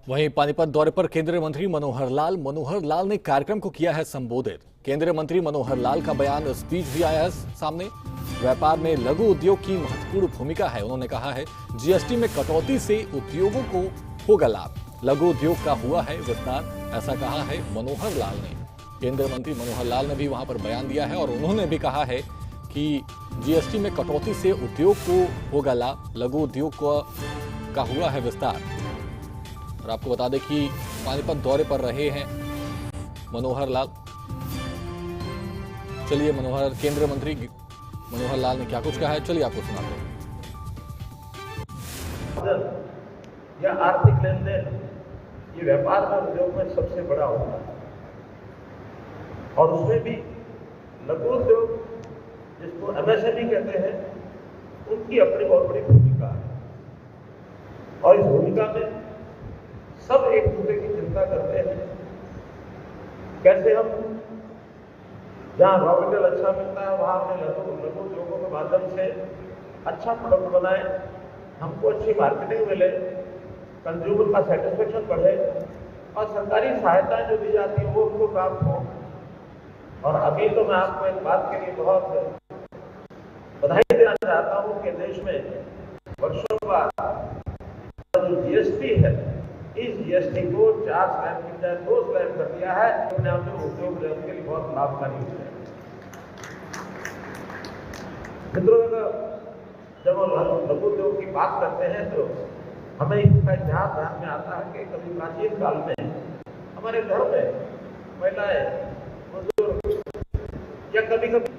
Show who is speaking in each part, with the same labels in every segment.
Speaker 1: वहीं पानीपत दौरे पर केंद्रीय मंत्री मनोहर लाल ने कार्यक्रम को किया है संबोधित। केंद्रीय मंत्री मनोहर लाल का बयान इस बीच भी आया है सामने। व्यापार में लघु उद्योग की महत्वपूर्ण भूमिका है। उन्होंने कहा है जीएसटी में कटौती से उद्योगों को होगा लाभ, लघु उद्योग का हुआ है विस्तार, ऐसा कहा है मनोहर लाल ने। केंद्रीय मंत्री मनोहर लाल ने भी वहां पर बयान दिया है और उन्होंने भी कहा है कि जीएसटी में कटौती से उद्योग को होगा लाभ, लघु उद्योग का हुआ है विस्तार। और आपको बता दें कि पानीपत दौरे पर रहे हैं मनोहर लाल। चलिए केंद्रीय मंत्री मनोहर लाल ने क्या कुछ कहा है, चलिए आपको सुनाते हैं।
Speaker 2: या आर्थिक लेन देन ये व्यापार में उद्योग में सबसे बड़ा होता है और उसमें भी लघु उद्योग जिसको एमएसएमई कहते हैं उनकी अपनी बहुत बड़ी भूमिका है। और इस भूमिका में सब एक दूसरे की चिंता करते हैं कैसे हम जहां रॉ मटेरियल अच्छा मिलता है वहां अपने लघु उद्योगों के माध्यम से अच्छा प्रोडक्ट बनाए, हमको अच्छी मार्केटिंग मिले, कंज्यूमर का सेटिस्फेक्शन बढ़े और सरकारी सहायताएं जो दी जाती है वो उनको प्राप्त हो। और अभी तो मैं आपको एक बात के लिए बहुत बधाई देना चाहता हूं कि देश में वर्षों बाद जो जीएसटी है इस जीएसटी को 4 स्लैब की बजाय 2 स्लैब कर दिया है। अपने आप में उद्योग के लिए बहुत लाभकारी हो जाए। मित्रों, जब हम लघु उद्योग की बात करते हैं तो हमें इसका इतिहास ध्यान में आता है कि कभी प्राचीन काल में हमारे घर में महिलाएं, बुजुर्ग या कभी कभी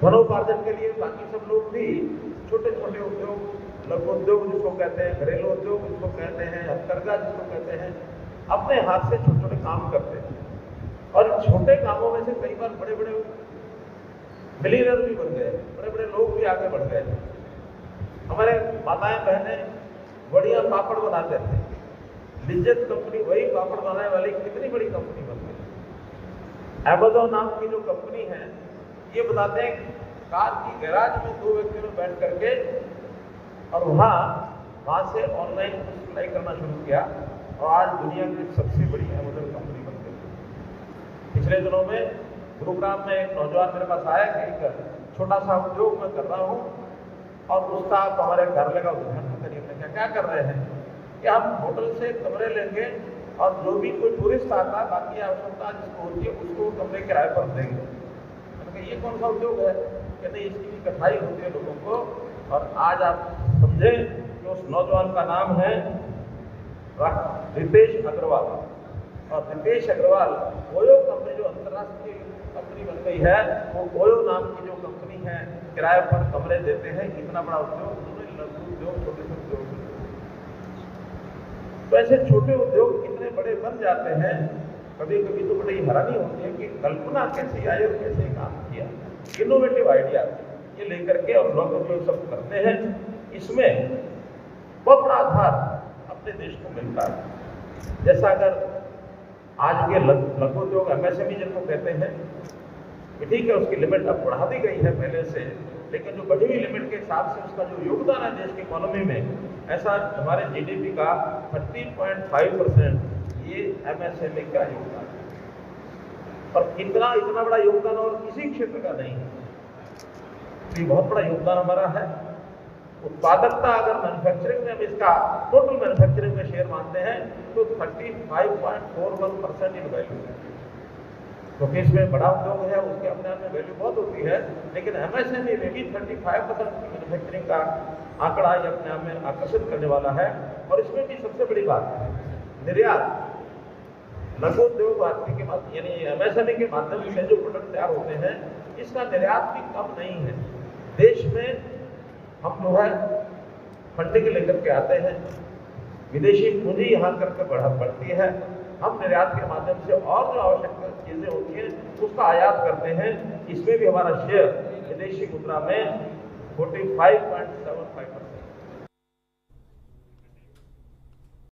Speaker 2: धनोपार्जन के लिए बाकी सब लोग भी छोटे छोटे उद्योग, लघु उद्योग जिसको कहते हैं, घरेलू उद्योग जिसको कहते हैं, हथकरघा जिसको कहते हैं, अपने हाथ से छोटे छोटे काम करते हैं। और छोटे कामों में से कई बार बड़े बड़े मिलियनर भी बन गए, बड़े बड़े लोग भी आगे बढ़ गए। हमारे माताएं बहनें बढ़िया पापड़ बनाते थे, लिज्जत कंपनी वही पापड़ बनाने वाली कितनी बड़ी कंपनी बन गई। अमेज़न नाम की जो कंपनी है ये बताते हैं कार की गैराज में 2 व्यक्तियों ने बैठ करके और वहां से ऑनलाइन सप्लाई करना शुरू किया और आज दुनिया की सबसे बड़ी अमेज़न कंपनी बन गई। पिछले दिनों में गुरुग्राम में एक नौजवान मेरे पास आया कि एक छोटा सा उद्योग मैं कर रहा हूँ और उसका आप हमारे कार्यालय का उद्घाटन करिए। क्या कर रहे हैं कि हम होटल से कमरे लेंगे और जो भी कोई टूरिस्ट आता बाकी आवश्यकता जिसको होती है उसको कमरे किराए पर देंगे। ये कौन सा उद्योग है? कहते इसकी कथाई होती है लोगों को। और आज आप समझे कि उस नौजवान का नाम है रितेश अग्रवाल। और रितेश अग्रवाल ओयो कंपनी जो अंतर्राष्ट्रीय कंपनी बन गई है, वो ओयो नाम की जो कंपनी है किराए पर कमरे देते हैं। इतना बड़ा उद्योग, लघु उद्योग, छोटे छोटे उद्योग। तो ऐसे छोटे उद्योग इतने बड़े बन जाते हैं, कभी कभी तो बड़ी हैरानी होती है कि कल्पना कैसे आई और कैसे काम किया। इनोवेटिव आइडिया ये लेकर के और लोग जो सब करते हैं, इसमें बहुत बड़ा आधार अपने देश को मिलता है। जैसा अगर आज के लघु उद्योग एमएसएमई जिनको कहते हैं, ठीक है उसकी लिमिट अब बढ़ा दी गई है पहले से, लेकिन जो बढ़ी हुई लिमिट के हिसाब से उसका जो योगदान है देश की इकोनॉमी में, ऐसा हमारे जीडीपी का 30.5% ये एमएसएमई का योगदान है। और इतना बड़ा योगदान और किसी क्षेत्र का नहीं है। ये बहुत बड़ा योगदान हमारा है। उत्पादकता अगर मैन्युफैक्चरिंग में हम इसका टोटल मैन्युफैक्चरिंग में शेयर मानते हैं तो 35.41% इन वैल्यू है। क्योंकि इसमें बड़ा उद्योग है उसके अपने आप में वैल्यू बहुत होती है, लेकिन एमएसएमई में भी 35% की मैन्युफैक्चरिंग का आंकड़ा ये अपने आप में आकर्षित करने वाला है। और इसमें भी सबसे बड़ी बात है निर्यात। लघु उद्योग भारतीय के माध्यम यानी एमएसएमई के माध्यम से जो प्रोडक्ट तैयार होते हैं इसका निर्यात भी कम नहीं है। देश में हम जो है फंडिंग लेकर के आते हैं, विदेशी पूंजी यहाँ करके बढ़ती है, हम निर्यात के माध्यम से और जो आवश्यक चीजें होती हैं उसका आयात करते हैं। इसमें भी हमारा शेयर विदेशी मुद्रा में 45.75%